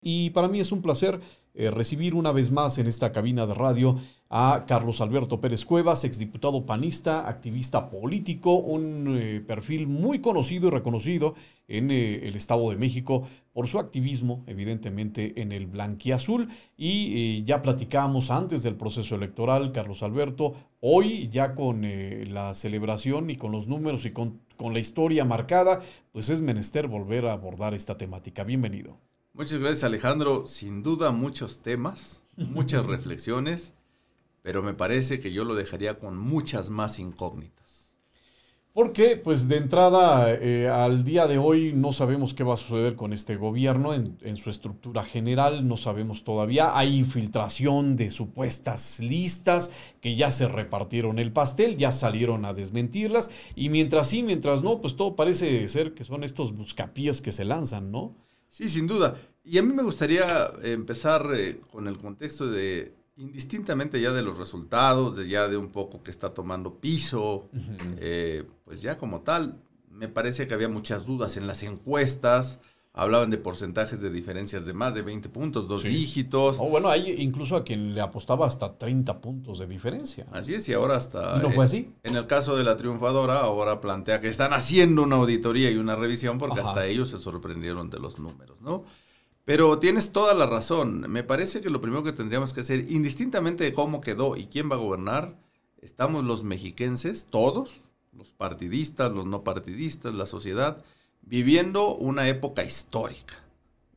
Y para mí es un placer recibir una vez más en esta cabina de radio a Carlos Alberto Pérez Cuevas, exdiputado panista, activista político, un perfil muy conocido y reconocido en el Estado de México por su activismo, evidentemente, en el blanquiazul. Y ya platicábamos antes del proceso electoral, Carlos Alberto, hoy ya con la celebración y con los números y con la historia marcada, pues es menester volver a abordar esta temática. Bienvenido. Muchas gracias, Alejandro. Sin duda muchos temas, muchas reflexiones, pero me parece que yo lo dejaría con muchas más incógnitas. Porque, pues de entrada, al día de hoy no sabemos qué va a suceder con este gobierno en su estructura general, no sabemos todavía. Hay infiltración de supuestas listas que ya se repartieron el pastel, ya salieron a desmentirlas, y mientras sí, mientras no, pues todo parece ser que son estos buscapiés que se lanzan, ¿no? Sí, sin duda. Y a mí me gustaría empezar con el contexto de, indistintamente ya de los resultados, ya de un poco que está tomando piso, pues ya como tal, me parece que había muchas dudas en las encuestas, hablaban de porcentajes de diferencias de más de 20 puntos, dos dígitos. Oh, bueno, hay incluso a quien le apostaba hasta 30 puntos de diferencia. Así es, y ahora hasta... ¿Y no fue así? En el caso de la triunfadora, ahora plantea que están haciendo una auditoría y una revisión porque hasta ellos se sorprendieron de los números, ¿no? Pero tienes toda la razón. Me parece que lo primero que tendríamos que hacer, indistintamente de cómo quedó y quién va a gobernar, estamos los mexiquenses, todos, los partidistas, los no partidistas, la sociedad, viviendo una época histórica,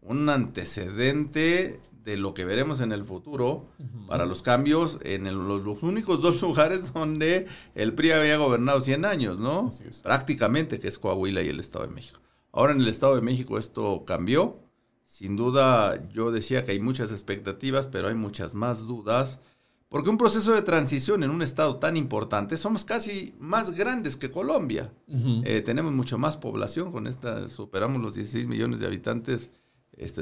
un antecedente de lo que veremos en el futuro para los cambios en los únicos dos lugares donde el PRI había gobernado 100 años, ¿no? Prácticamente, que es Coahuila y el Estado de México. Ahora en el Estado de México esto cambió. Sin duda, yo decía que hay muchas expectativas, pero hay muchas más dudas. Porque un proceso de transición en un estado tan importante, somos casi más grandes que Colombia. Tenemos mucho más población, con esta superamos los 16 millones de habitantes,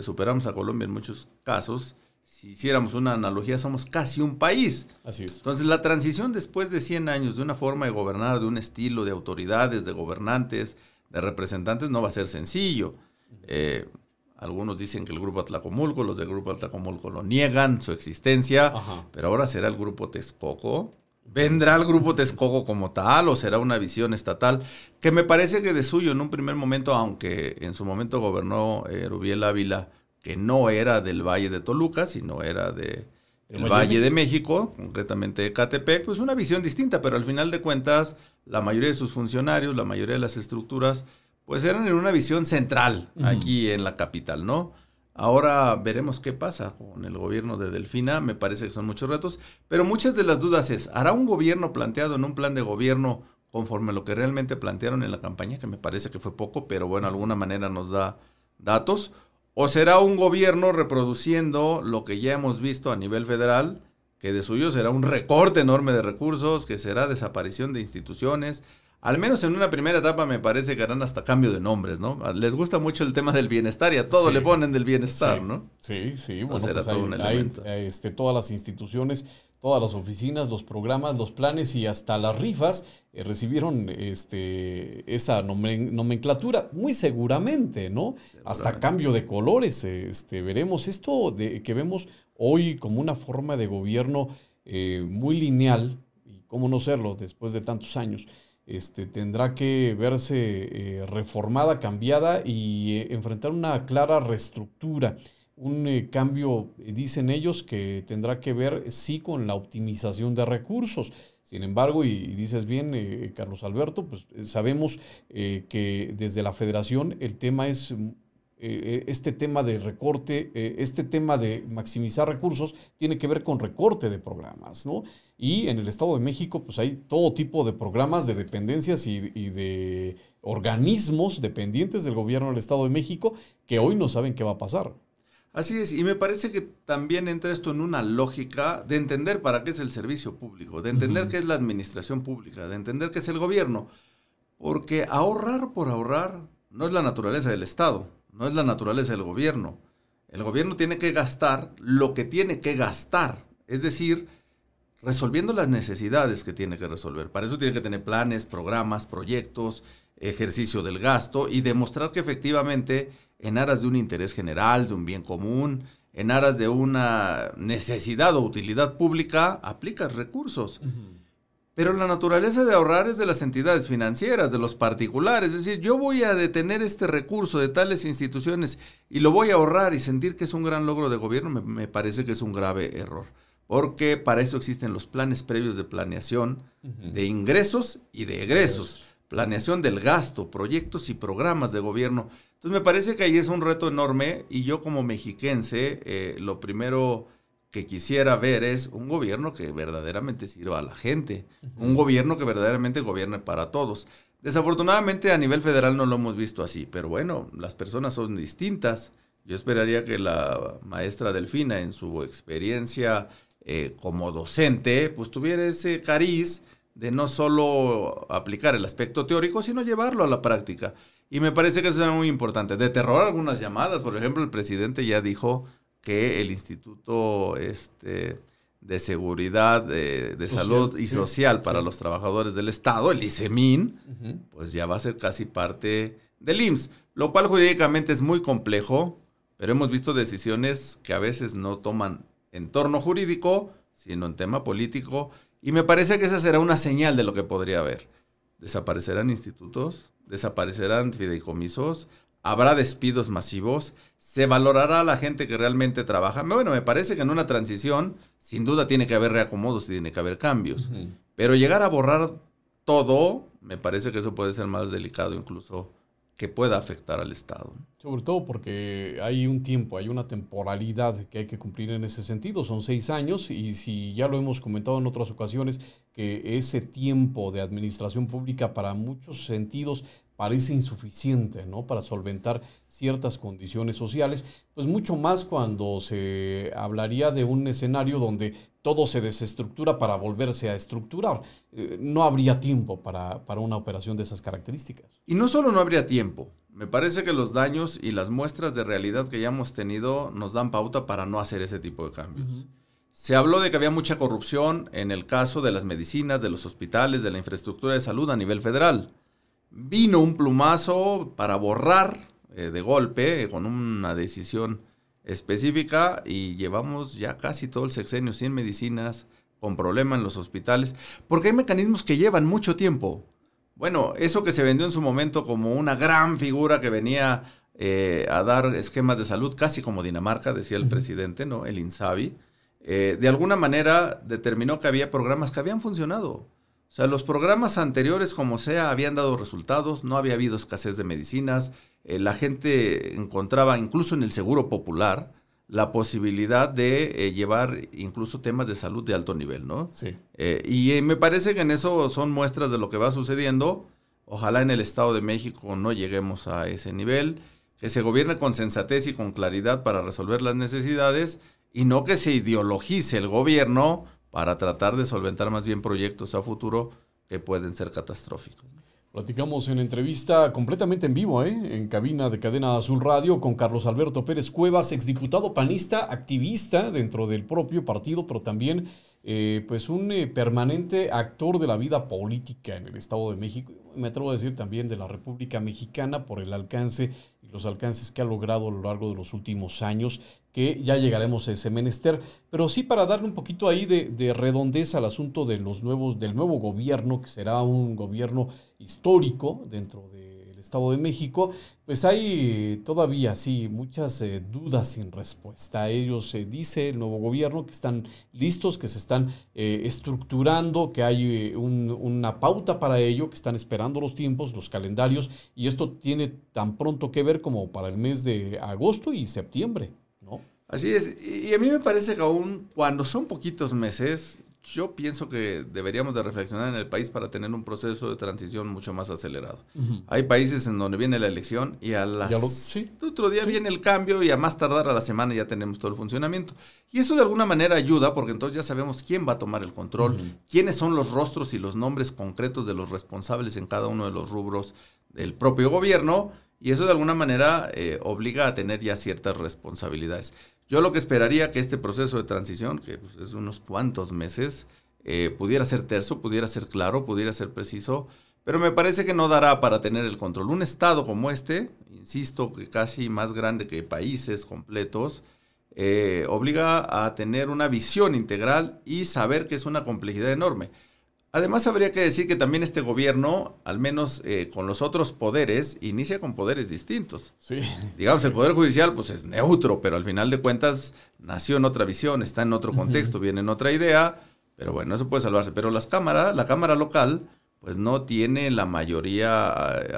superamos a Colombia en muchos casos. Si hiciéramos una analogía, somos casi un país. Así es. Entonces, la transición después de 100 años de una forma de gobernar, de un estilo de autoridades, de gobernantes, de representantes, no va a ser sencillo. Algunos dicen que el Grupo Atlacomulco, los del Grupo Atlacomulco lo niegan, su existencia, pero ahora será el Grupo Texcoco. ¿Vendrá el Grupo Texcoco como tal o será una visión estatal? Que me parece que de suyo en un primer momento, aunque en su momento gobernó Rubiel Ávila, que no era del Valle de Toluca, sino era del Valle de México, concretamente de Ecatepec, pues una visión distinta, pero al final de cuentas, la mayoría de sus funcionarios, la mayoría de las estructuras, pues eran en una visión central aquí en la capital, ¿no? Ahora veremos qué pasa con el gobierno de Delfina. Me parece que son muchos retos, pero muchas de las dudas es, ¿hará un gobierno planteado en un plan de gobierno conforme a lo que realmente plantearon en la campaña? Que me parece que fue poco, pero bueno, de alguna manera nos da datos. ¿O será un gobierno reproduciendo lo que ya hemos visto a nivel federal, que de suyo será un recorte enorme de recursos, que será desaparición de instituciones? Al menos en una primera etapa me parece que harán hasta cambio de nombres, ¿no? Les gusta mucho el tema del bienestar y a todo le ponen del bienestar, ¿no? Sí. Bueno, será pues todo un elemento. Todas las instituciones, todas las oficinas, los programas, los planes y hasta las rifas recibieron esa nomenclatura, muy seguramente, ¿no? Hasta cambio de colores. Veremos esto que vemos hoy como una forma de gobierno muy lineal, y cómo no serlo después de tantos años. Tendrá que verse reformada, cambiada y enfrentar una clara reestructura, un cambio, dicen ellos, que tendrá que ver sí con la optimización de recursos. Sin embargo, y dices bien, Carlos Alberto, pues sabemos que desde la federación el tema es este tema de recorte, este tema de maximizar recursos tiene que ver con recorte de programas, ¿no? Y en el Estado de México pues hay todo tipo de programas de dependencias y de organismos dependientes del gobierno del Estado de México que hoy no saben qué va a pasar. Así es, y me parece que también entra esto en una lógica de entender para qué es el servicio público, de entender qué es la administración pública, de entender qué es el gobierno, porque ahorrar por ahorrar no es la naturaleza del Estado. No es la naturaleza del gobierno. El gobierno tiene que gastar lo que tiene que gastar. Es decir, resolviendo las necesidades que tiene que resolver. Para eso tiene que tener planes, programas, proyectos, ejercicio del gasto y demostrar que efectivamente en aras de un interés general, de un bien común, en aras de una necesidad o utilidad pública, aplicas recursos. Pero la naturaleza de ahorrar es de las entidades financieras, de los particulares. Es decir, yo voy a detener este recurso de tales instituciones y lo voy a ahorrar y sentir que es un gran logro de gobierno, me parece que es un grave error. Porque para eso existen los planes previos de planeación de ingresos y de egresos. Planeación del gasto, proyectos y programas de gobierno. Entonces me parece que ahí es un reto enorme y yo como mexiquense lo primero que quisiera ver es un gobierno que verdaderamente sirva a la gente, un gobierno que verdaderamente gobierne para todos. Desafortunadamente a nivel federal no lo hemos visto así, pero bueno, las personas son distintas. Yo esperaría que la maestra Delfina en su experiencia como docente pues tuviera ese cariz de no solo aplicar el aspecto teórico, sino llevarlo a la práctica. Y me parece que eso es muy importante. De terror algunas llamadas, por ejemplo, el presidente ya dijo que el Instituto de Seguridad de Salud y Social para los Trabajadores del Estado, el ICEMIN, pues ya va a ser casi parte del IMSS, lo cual jurídicamente es muy complejo, pero hemos visto decisiones que a veces no toman entorno jurídico, sino en tema político, y me parece que esa será una señal de lo que podría haber. Desaparecerán institutos, desaparecerán fideicomisos, habrá despidos masivos, se valorará a la gente que realmente trabaja. Bueno, me parece que en una transición, sin duda tiene que haber reacomodos y tiene que haber cambios. Pero llegar a borrar todo, me parece que eso puede ser más delicado incluso que pueda afectar al Estado. Sobre todo porque hay un tiempo, hay una temporalidad que hay que cumplir en ese sentido. Son 6 años y si ya lo hemos comentado en otras ocasiones, que ese tiempo de administración pública para muchos sentidos parece insuficiente, ¿no? Para solventar ciertas condiciones sociales, pues mucho más cuando se hablaría de un escenario donde todo se desestructura para volverse a estructurar. No habría tiempo para una operación de esas características. Y no solo no habría tiempo, me parece que los daños y las muestras de realidad que ya hemos tenido nos dan pauta para no hacer ese tipo de cambios. Se habló de que había mucha corrupción en el caso de las medicinas, de los hospitales, de la infraestructura de salud a nivel federal. Vino un plumazo para borrar de golpe con una decisión específica y llevamos ya casi todo el sexenio sin medicinas, con problema en los hospitales, porque hay mecanismos que llevan mucho tiempo. Bueno, eso que se vendió en su momento como una gran figura que venía a dar esquemas de salud, casi como Dinamarca, decía el presidente, ¿no? El INSABI, de alguna manera determinó que había programas que habían funcionado. O sea, los programas anteriores, como sea, habían dado resultados, no había habido escasez de medicinas, la gente encontraba, incluso en el seguro popular, la posibilidad de llevar incluso temas de salud de alto nivel, ¿no? Sí. Y me parece que en eso son muestras de lo que va sucediendo. Ojalá en el Estado de México no lleguemos a ese nivel, que se gobierne con sensatez y con claridad para resolver las necesidades y no que se ideologice el gobierno para tratar de solventar más bien proyectos a futuro que pueden ser catastróficos. Platicamos en entrevista completamente en vivo, en cabina de Cadena Azul Radio con Carlos Alberto Pérez Cuevas, exdiputado panista, activista dentro del propio partido, pero también pues un permanente actor de la vida política en el Estado de México. Me atrevo a decir también de la República Mexicana por el alcance y los alcances que ha logrado a lo largo de los últimos años, que ya llegaremos a ese menester. Pero sí, para darle un poquito ahí de redondez al asunto de del nuevo gobierno, que será un gobierno histórico dentro del Estado de México, pues hay todavía, sí, muchas dudas sin respuesta. Ellos, dice el nuevo gobierno, que están listos, que se están estructurando, que hay una pauta para ello, que están esperando los tiempos, los calendarios, y esto tiene tan pronto que ver como para el mes de agosto y septiembre, ¿no? Así es, y a mí me parece que aún cuando son poquitos meses, yo pienso que deberíamos de reflexionar en el país para tener un proceso de transición mucho más acelerado. Hay países en donde viene la elección y otro día viene el cambio y a más tardar a la semana ya tenemos todo el funcionamiento. Y eso de alguna manera ayuda porque entonces ya sabemos quién va a tomar el control, quiénes son los rostros y los nombres concretos de los responsables en cada uno de los rubros del propio gobierno, y eso de alguna manera obliga a tener ya ciertas responsabilidades. Yo lo que esperaría que este proceso de transición, que pues, es unos cuantos meses, pudiera ser terso, pudiera ser claro, pudiera ser preciso, pero me parece que no dará para tener el control. Un estado como este, insisto, que casi más grande que países completos, obliga a tener una visión integral y saber que es una complejidad enorme. Además, habría que decir que también este gobierno, al menos con los otros poderes, inicia con poderes distintos. Sí. Digamos, el Poder Judicial pues es neutro, pero al final de cuentas nació en otra visión, está en otro contexto, viene en otra idea, pero bueno, eso puede salvarse. Pero la Cámara local, pues no tiene la mayoría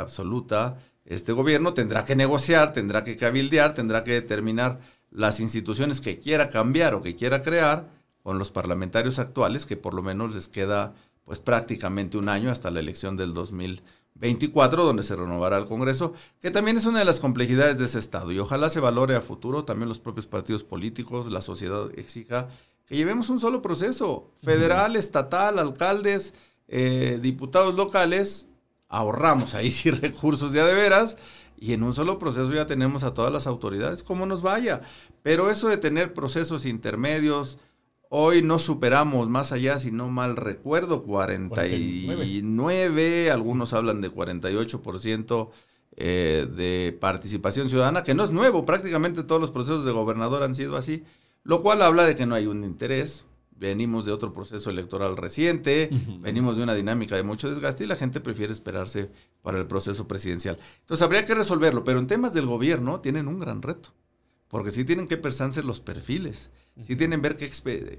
absoluta. Este gobierno tendrá que negociar, tendrá que cabildear, tendrá que determinar las instituciones que quiera cambiar o que quiera crear con los parlamentarios actuales, que por lo menos les queda pues prácticamente un año hasta la elección del 2024, donde se renovará el Congreso, que también es una de las complejidades de ese Estado. Y ojalá se valore a futuro, también los propios partidos políticos, la sociedad exija que llevemos un solo proceso, federal, estatal, alcaldes, diputados locales, ahorramos ahí sí recursos de a de veras, y en un solo proceso ya tenemos a todas las autoridades, como nos vaya. Pero eso de tener procesos intermedios, hoy no superamos, más allá, si no mal recuerdo, 49, algunos hablan de 48% de participación ciudadana, que no es nuevo, prácticamente todos los procesos de gobernador han sido así, lo cual habla de que no hay un interés. Venimos de otro proceso electoral reciente, venimos de una dinámica de mucho desgaste y la gente prefiere esperarse para el proceso presidencial. Entonces habría que resolverlo, pero en temas del gobierno tienen un gran reto, porque sí tienen que pensarse los perfiles, sí tienen que ver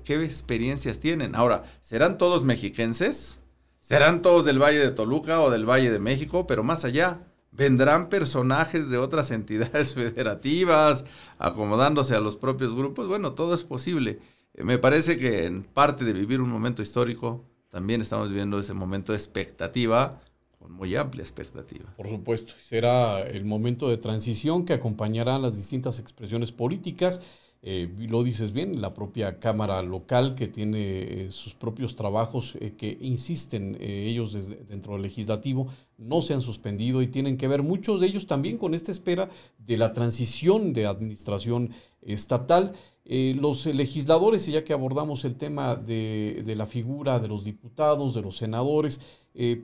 qué experiencias tienen. Ahora, ¿serán todos mexiquenses? ¿Serán todos del Valle de Toluca o del Valle de México? Pero más allá, ¿vendrán personajes de otras entidades federativas acomodándose a los propios grupos? Bueno, todo es posible. Me parece que en parte de vivir un momento histórico, también estamos viviendo ese momento de expectativa, con muy amplia expectativa. Por supuesto, será el momento de transición que acompañará las distintas expresiones políticas. Lo dices bien, la propia Cámara local que tiene sus propios trabajos que insisten ellos dentro del legislativo, no se han suspendido y tienen que ver muchos de ellos también con esta espera de la transición de administración estatal. Los legisladores, y ya que abordamos el tema de la figura de los diputados, de los senadores,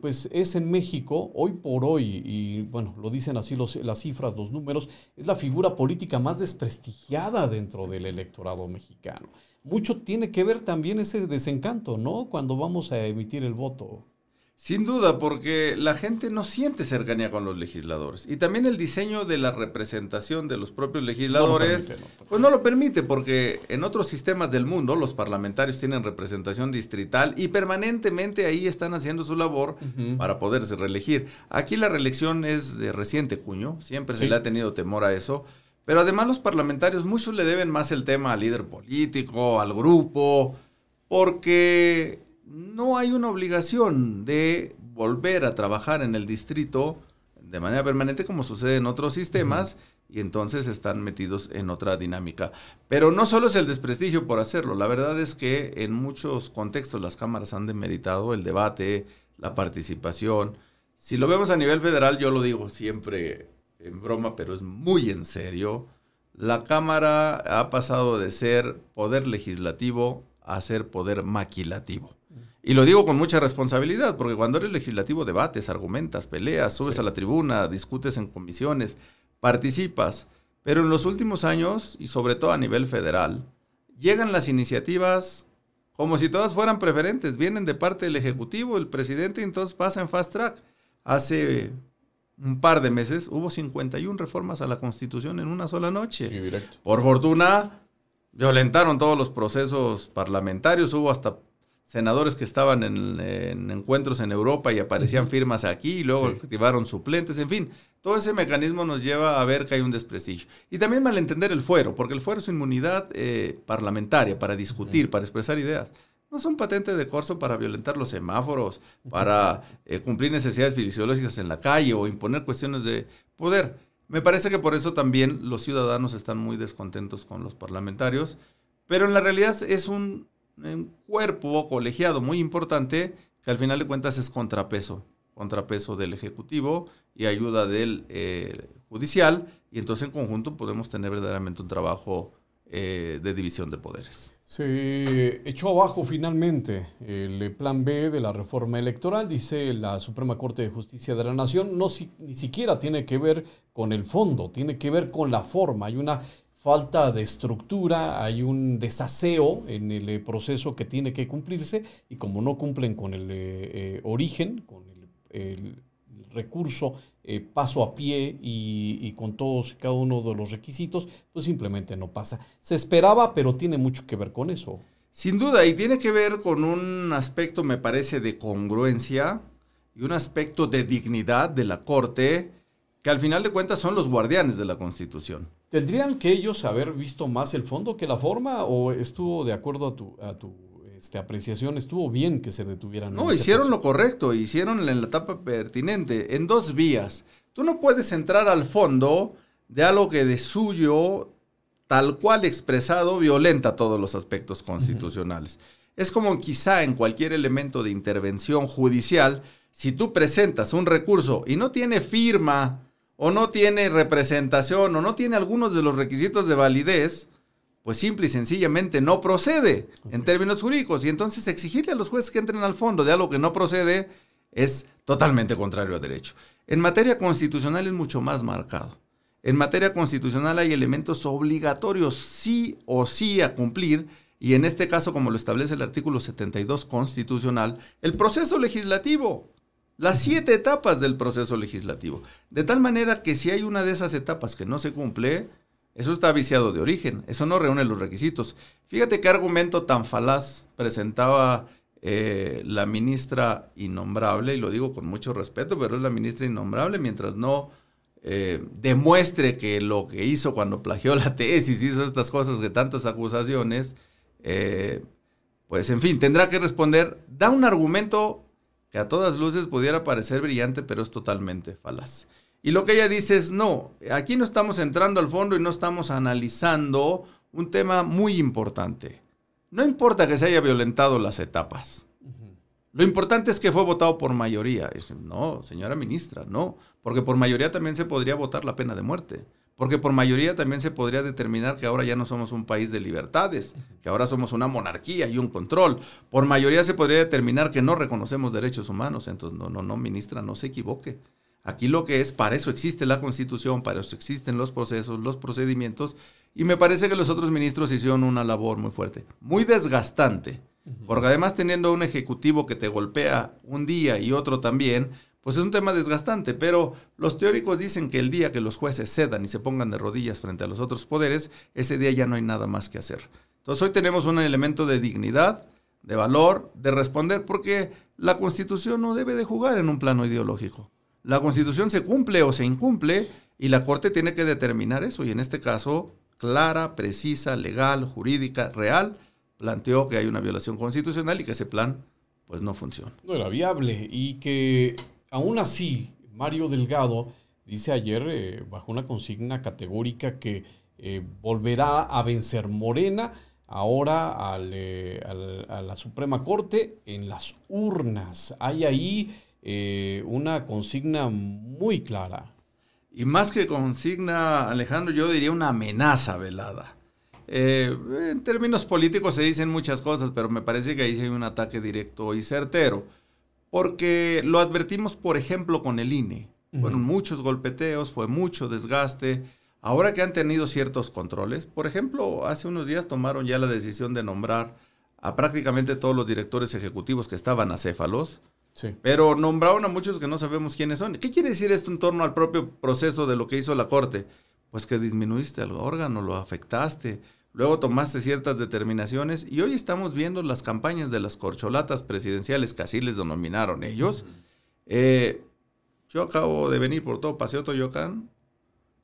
pues es en México, hoy por hoy, y bueno, lo dicen así las cifras, los números, es la figura política más desprestigiada dentro del electorado mexicano. Mucho tiene que ver también ese desencanto, ¿no? Cuando vamos a emitir el voto. Sin duda, porque la gente no siente cercanía con los legisladores. Y también el diseño de la representación de los propios legisladores pues no lo permite, porque en otros sistemas del mundo los parlamentarios tienen representación distrital y permanentemente ahí están haciendo su labor para poderse reelegir. Aquí la reelección es de reciente cuño, siempre se le ha tenido temor a eso. Pero además los parlamentarios, muchos le deben más el tema al líder político, al grupo, porque no hay una obligación de volver a trabajar en el distrito de manera permanente como sucede en otros sistemas y entonces están metidos en otra dinámica. Pero no solo es el desprestigio por hacerlo, la verdad es que en muchos contextos las cámaras han demeritado el debate, la participación. Si lo vemos a nivel federal, yo lo digo siempre en broma, pero es muy en serio, la Cámara ha pasado de ser poder legislativo a ser poder maquilativo. Y lo digo con mucha responsabilidad, porque cuando eres legislativo debates, argumentas, peleas, subes a la tribuna, discutes en comisiones, participas. Pero en los últimos años, y sobre todo a nivel federal, llegan las iniciativas como si todas fueran preferentes. Vienen de parte del Ejecutivo, el presidente, y entonces pasa en fast track. Hace un par de meses hubo 51 reformas a la Constitución en una sola noche. Sí, directo. Por fortuna, violentaron todos los procesos parlamentarios, hubo hasta senadores que estaban en encuentros en Europa y aparecían firmas aquí y luego activaron suplentes, en fin, todo ese mecanismo nos lleva a ver que hay un desprestigio. Y también malentender el fuero, porque el fuero es inmunidad parlamentaria para discutir, para expresar ideas. No son patentes de corso para violentar los semáforos, para cumplir necesidades fisiológicas en la calle o imponer cuestiones de poder. Me parece que por eso también los ciudadanos están muy descontentos con los parlamentarios, pero en la realidad es un cuerpo colegiado muy importante que al final de cuentas es contrapeso del Ejecutivo y ayuda del Judicial, y entonces en conjunto podemos tener verdaderamente un trabajo de división de poderes. Se echó abajo finalmente el plan B de la reforma electoral, dice la Suprema Corte de Justicia de la Nación. Ni siquiera tiene que ver con el fondo, tiene que ver con la forma. Hay una falta de estructura, hay un desaseo en el proceso que tiene que cumplirse, y como no cumplen con el origen, con el recurso paso a pie y con todos y cada uno de los requisitos, pues simplemente no pasa. Se esperaba, pero tiene mucho que ver con eso. Sin duda, y tiene que ver con un aspecto, me parece, de congruencia y un aspecto de dignidad de la Corte, que al final de cuentas son los guardianes de la Constitución. ¿Tendrían que ellos haber visto más el fondo que la forma, o estuvo de acuerdo a tu apreciación, estuvo bien que se detuvieran? No, hicieron lo correcto, hicieron en la etapa pertinente, en dos vías. Tú no puedes entrar al fondo de algo que de suyo, tal cual expresado, violenta todos los aspectos constitucionales. Es como quizá en cualquier elemento de intervención judicial, si tú presentas un recurso y no tiene firma, o no tiene representación, o no tiene algunos de los requisitos de validez, pues simple y sencillamente no procede en términos jurídicos. Y entonces exigirle a los jueces que entren al fondo de algo que no procede es totalmente contrario a derecho. En materia constitucional es mucho más marcado. En materia constitucional hay elementos obligatorios sí o sí a cumplir, y en este caso, como lo establece el artículo 72 constitucional, el proceso legislativo, las 7 etapas del proceso legislativo. De tal manera que si hay una de esas etapas que no se cumple, eso está viciado de origen, eso no reúne los requisitos. Fíjate qué argumento tan falaz presentaba la ministra innombrable, y lo digo con mucho respeto, pero es la ministra innombrable, mientras no demuestre que lo que hizo cuando plagió la tesis, hizo estas cosas de tantas acusaciones, pues en fin, tendrá que responder. Da un argumento que a todas luces pudiera parecer brillante, pero es totalmente falaz. Y lo que ella dice es, no, aquí no estamos entrando al fondo y no estamos analizando un tema muy importante. No importa que se haya violentado las etapas. Lo importante es que fue votado por mayoría. No, señora ministra, no. Porque por mayoría también se podría votar la pena de muerte. Porque por mayoría también se podría determinar que ahora ya no somos un país de libertades, que ahora somos una monarquía y un control. Por mayoría se podría determinar que no reconocemos derechos humanos. Entonces, no, ministra, no se equivoque. Aquí lo que es, para eso existe la Constitución, para eso existen los procesos, los procedimientos, y me parece que los otros ministros hicieron una labor muy fuerte, muy desgastante, porque además teniendo un ejecutivo que te golpea un día y otro también, pues es un tema desgastante, pero los teóricos dicen que el día que los jueces cedan y se pongan de rodillas frente a los otros poderes, ese día ya no hay nada más que hacer. Entonces hoy tenemos un elemento de dignidad, de valor, de responder, porque la Constitución no debe de jugar en un plano ideológico. La Constitución se cumple o se incumple y la Corte tiene que determinar eso. Y en este caso, clara, precisa, legal, jurídica, real, planteó que hay una violación constitucional y que ese plan pues no funciona. No era viable, y que aún así Mario Delgado dice ayer bajo una consigna categórica que volverá a vencer Morena ahora a la Suprema Corte en las urnas. Hay ahí una consigna muy clara. Y más que consigna, Alejandro, yo diría una amenaza velada. En términos políticos se dicen muchas cosas, pero me parece que ahí sí hay un ataque directo y certero. Porque lo advertimos, por ejemplo, con el INE. Fueron muchos golpeteos, fue mucho desgaste. Ahora que han tenido ciertos controles, por ejemplo, hace unos días tomaron ya la decisión de nombrar a prácticamente todos los directores ejecutivos que estaban acéfalos. Sí. Pero nombraron a muchos que no sabemos quiénes son. ¿Qué quiere decir esto en torno al propio proceso de lo que hizo la Corte? Pues que disminuiste el órgano, lo afectaste, luego tomaste ciertas determinaciones y hoy estamos viendo las campañas de las corcholatas presidenciales, que así les denominaron ellos. Yo acabo de venir por todo Paseo Toyoacán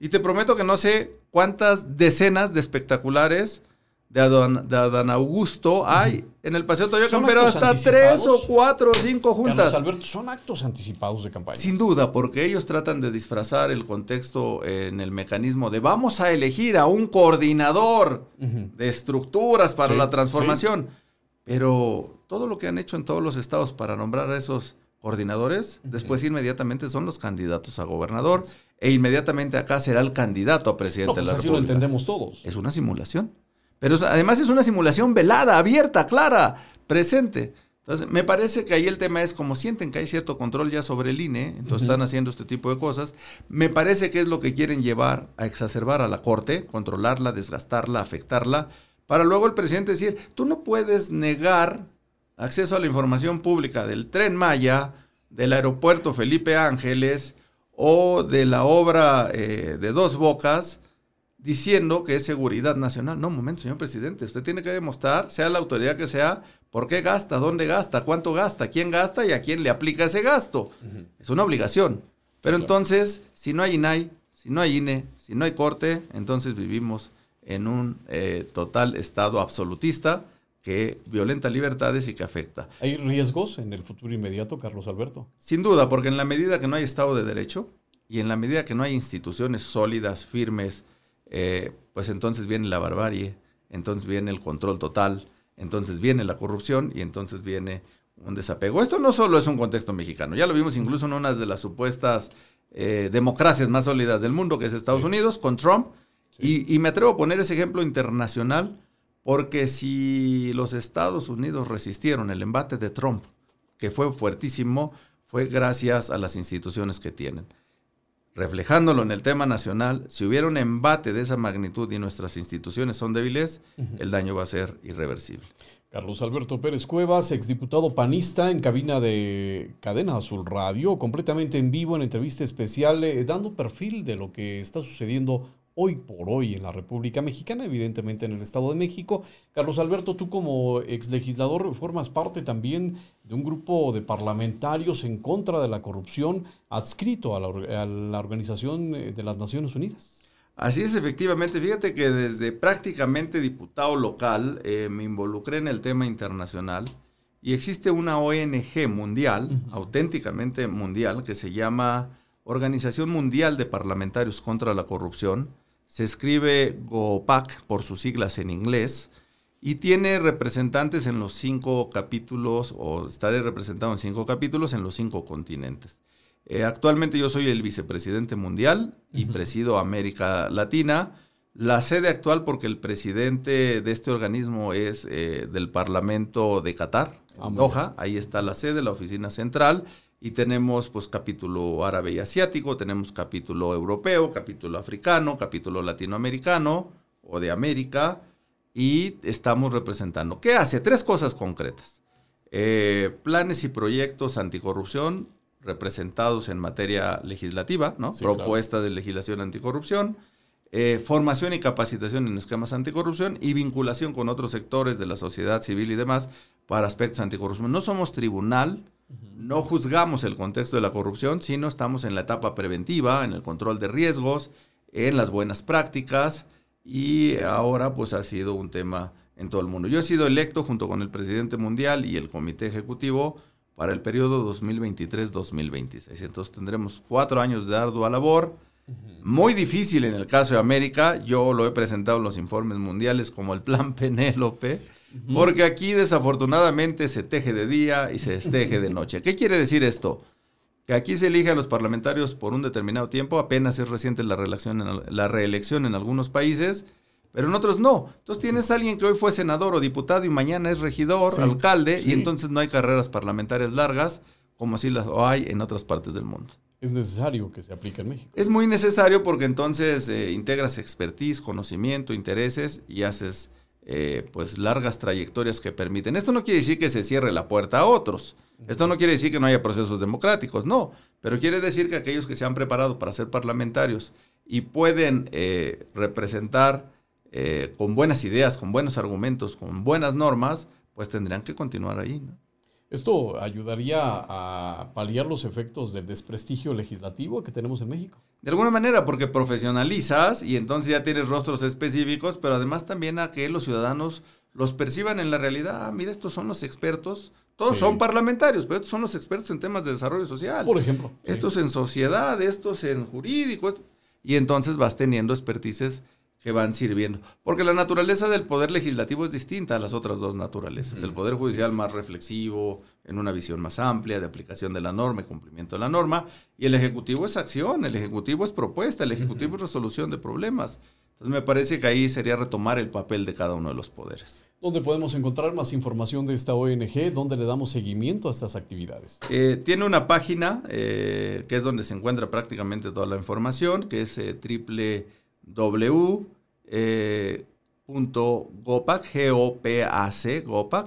y te prometo que no sé cuántas decenas de espectaculares de Adán Augusto hay en el Paseo Toyoacán, pero hasta 3 o 4 o 5 juntas. Carlos Alberto, son actos anticipados de campaña. Sin duda, porque ellos tratan de disfrazar el contexto en el mecanismo de vamos a elegir a un coordinador de estructuras para la transformación. Sí. Pero todo lo que han hecho en todos los estados para nombrar a esos coordinadores, después inmediatamente son los candidatos a gobernador e inmediatamente acá será el candidato a presidente de la República. Así lo entendemos todos. Es una simulación. Pero además es una simulación velada, abierta, clara, presente. Entonces, me parece que ahí el tema es como sienten que hay cierto control ya sobre el INE, entonces están haciendo este tipo de cosas. Me parece que es lo que quieren llevar a exacerbar a la Corte, controlarla, desgastarla, afectarla, para luego el presidente decir, tú no puedes negar acceso a la información pública del Tren Maya, del aeropuerto Felipe Ángeles o de la obra de Dos Bocas, diciendo que es seguridad nacional. No, un momento, señor presidente, usted tiene que demostrar, sea la autoridad que sea, por qué gasta, dónde gasta, cuánto gasta, quién gasta y a quién le aplica ese gasto. Es una obligación. Pero entonces, si no hay INAI, si no hay INE, si no hay Corte, entonces vivimos en un total estado absolutista que violenta libertades y que afecta. ¿Hay riesgos en el futuro inmediato, Carlos Alberto? Sin duda, porque en la medida que no hay Estado de Derecho y en la medida que no hay instituciones sólidas, firmes, pues entonces viene la barbarie, entonces viene el control total, entonces viene la corrupción y entonces viene un desapego. Esto no solo es un contexto mexicano, ya lo vimos incluso en una de las supuestas democracias más sólidas del mundo, que es Estados Unidos, con Trump, y me atrevo a poner ese ejemplo internacional, porque si los Estados Unidos resistieron el embate de Trump, que fue fuertísimo, fue gracias a las instituciones que tienen. Reflejándolo en el tema nacional, si hubiera un embate de esa magnitud y nuestras instituciones son débiles, el daño va a ser irreversible. Carlos Alberto Pérez Cuevas, exdiputado panista, en cabina de Cadena Azul Radio, completamente en vivo, en entrevista especial, dando perfil de lo que está sucediendo hoy por hoy en la República Mexicana, evidentemente en el Estado de México. Carlos Alberto, tú como exlegislador formas parte también de un grupo de parlamentarios en contra de la corrupción adscrito a la Organización de las Naciones Unidas. Así es, efectivamente. Fíjate que desde prácticamente diputado local me involucré en el tema internacional y existe una ONG mundial, auténticamente mundial, que se llama Organización Mundial de Parlamentarios contra la Corrupción. Se escribe GOPAC por sus siglas en inglés y tiene representantes en los 5 capítulos, o está representado en 5 capítulos en los 5 continentes. Actualmente yo soy el vicepresidente mundial y presido América Latina. La sede actual, porque el presidente de este organismo es del Parlamento de Qatar, en Doha. Ahí está la sede, la oficina central. Y tenemos pues capítulo árabe y asiático, tenemos capítulo europeo, capítulo africano, capítulo latinoamericano o de América, y estamos representando. ¿Qué hace? 3 cosas concretas. Planes y proyectos anticorrupción representados en materia legislativa, ¿no? Sí, propuesta de legislación anticorrupción, formación y capacitación en esquemas anticorrupción y vinculación con otros sectores de la sociedad civil y demás para aspectos anticorrupción. No somos tribunal. No juzgamos el contexto de la corrupción, sino estamos en la etapa preventiva, en el control de riesgos, en las buenas prácticas, y ahora pues ha sido un tema en todo el mundo. Yo he sido electo junto con el presidente mundial y el comité ejecutivo para el periodo 2023-2026. Entonces tendremos 4 años de ardua labor, muy difícil en el caso de América. Yo lo he presentado en los informes mundiales como el Plan Penélope, porque aquí desafortunadamente se teje de día y se desteje de noche. ¿Qué quiere decir esto? Que aquí se elige a los parlamentarios por un determinado tiempo, apenas es reciente la reelección en algunos países, pero en otros no. Entonces tienes a alguien que hoy fue senador o diputado y mañana es regidor, alcalde, y entonces no hay carreras parlamentarias largas como así las hay en otras partes del mundo. Es necesario que se aplique en México. Es muy necesario porque entonces integras expertise, conocimiento, intereses y haces pues largas trayectorias que permiten. Esto no quiere decir que se cierre la puerta a otros. Esto no quiere decir que no haya procesos democráticos, no. Pero quiere decir que aquellos que se han preparado para ser parlamentarios y pueden representar con buenas ideas, con buenos argumentos, con buenas normas, pues tendrán que continuar ahí, ¿no? ¿Esto ayudaría a paliar los efectos del desprestigio legislativo que tenemos en México? De alguna manera, porque profesionalizas y entonces ya tienes rostros específicos, pero además también a que los ciudadanos los perciban en la realidad. Ah, mira, estos son los expertos. Todos son parlamentarios, pero estos son los expertos en temas de desarrollo social. Por ejemplo. Estos en sociedad, estos en jurídico. Y entonces vas teniendo expertices que van sirviendo. Porque la naturaleza del poder legislativo es distinta a las otras 2 naturalezas. El poder judicial más reflexivo, en una visión más amplia de aplicación de la norma y cumplimiento de la norma. Y el ejecutivo es acción, el ejecutivo es propuesta, el ejecutivo es resolución de problemas. Entonces me parece que ahí sería retomar el papel de cada uno de los poderes. ¿Dónde podemos encontrar más información de esta ONG? ¿Dónde le damos seguimiento a estas actividades? Tiene una página que es donde se encuentra prácticamente toda la información, que es www.gopac,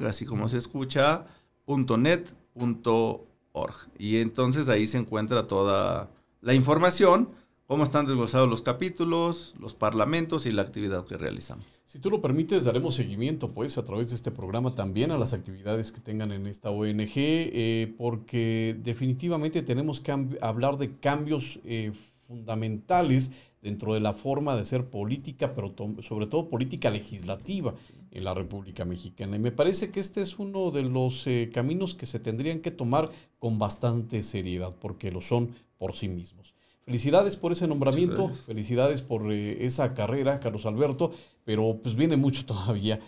así como se escucha, .net.org. Y entonces ahí se encuentra toda la información, cómo están desglosados los capítulos, los parlamentos y la actividad que realizamos. Si tú lo permites, daremos seguimiento, pues, a través de este programa también a las actividades que tengan en esta ONG, porque definitivamente tenemos que hablar de cambios fundamentales dentro de la forma de hacer política, pero sobre todo política legislativa en la República Mexicana. Y me parece que este es uno de los caminos que se tendrían que tomar con bastante seriedad, porque lo son por sí mismos. Felicidades por ese nombramiento, felicidades por esa carrera, Carlos Alberto, pero pues viene mucho todavía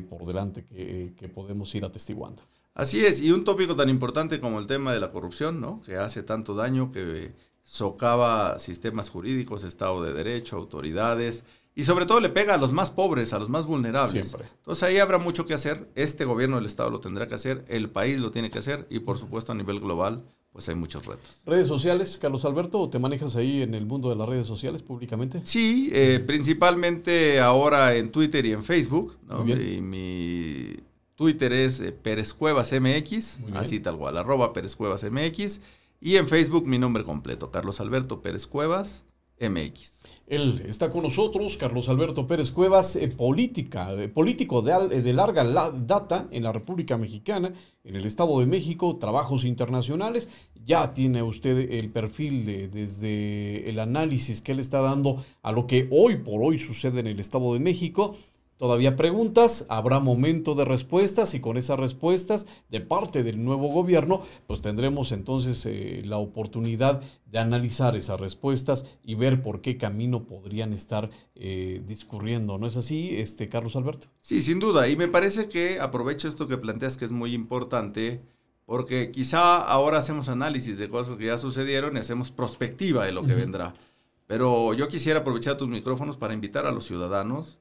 por delante que podemos ir atestiguando. Así es, y un tópico tan importante como el tema de la corrupción, ¿no? Que hace tanto daño, que socava sistemas jurídicos, Estado de Derecho, autoridades, y sobre todo le pega a los más pobres, a los más vulnerables. Siempre. Entonces ahí habrá mucho que hacer, este gobierno del Estado lo tendrá que hacer, el país lo tiene que hacer, y por supuesto a nivel global, pues hay muchos retos. ¿Redes sociales, Carlos Alberto, o te manejas ahí en el mundo de las redes sociales públicamente? Sí, principalmente ahora en Twitter y en Facebook, ¿no? Muy bien. Y mi Twitter es Pérez Cuevas MX, así tal cual, @PérezCuevasMX, y en Facebook mi nombre completo, Carlos Alberto Pérez Cuevas MX. Él está con nosotros, Carlos Alberto Pérez Cuevas, político de larga data en la República Mexicana, en el Estado de México, trabajos internacionales. Ya tiene usted el perfil desde el análisis que él está dando a lo que hoy por hoy sucede en el Estado de México. Todavía preguntas, habrá momento de respuestas y con esas respuestas de parte del nuevo gobierno, pues tendremos entonces la oportunidad de analizar esas respuestas y ver por qué camino podrían estar discurriendo. ¿No es así, Carlos Alberto? Sí, sin duda. Y me parece que aprovecho esto que planteas, que es muy importante, porque quizá ahora hacemos análisis de cosas que ya sucedieron y hacemos prospectiva de lo que vendrá. Pero yo quisiera aprovechar tus micrófonos para invitar a los ciudadanos,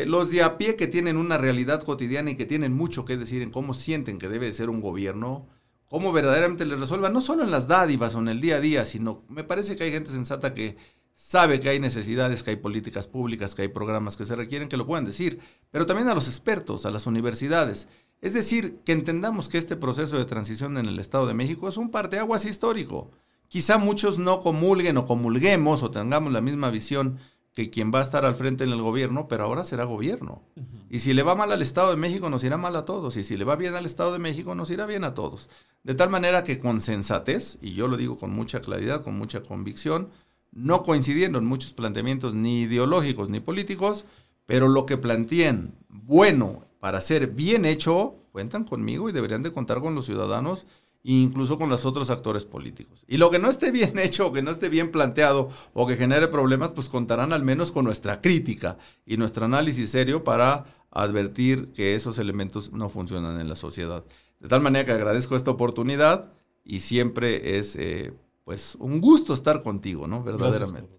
los de a pie que tienen una realidad cotidiana y que tienen mucho que decir en cómo sienten que debe de ser un gobierno, cómo verdaderamente les resuelva, no solo en las dádivas o en el día a día, sino me parece que hay gente sensata que sabe que hay necesidades, que hay políticas públicas, que hay programas que se requieren, que lo puedan decir, pero también a los expertos, a las universidades. Es decir, que entendamos que este proceso de transición en el Estado de México es un parteaguas histórico. Quizá muchos no comulguen o comulguemos o tengamos la misma visión que quien va a estar al frente en el gobierno, pero ahora será gobierno. Y si le va mal al Estado de México, nos irá mal a todos. Y si le va bien al Estado de México, nos irá bien a todos. De tal manera que con sensatez, y yo lo digo con mucha claridad, con mucha convicción, no coincidiendo en muchos planteamientos ni ideológicos ni políticos, pero lo que planteen bueno para ser bien hecho, cuentan conmigo y deberían de contar con los ciudadanos, incluso con los otros actores políticos. Y lo que no esté bien hecho, o que no esté bien planteado, o que genere problemas, pues contarán al menos con nuestra crítica y nuestro análisis serio para advertir que esos elementos no funcionan en la sociedad. De tal manera que agradezco esta oportunidad y siempre es pues un gusto estar contigo, ¿no? Verdaderamente.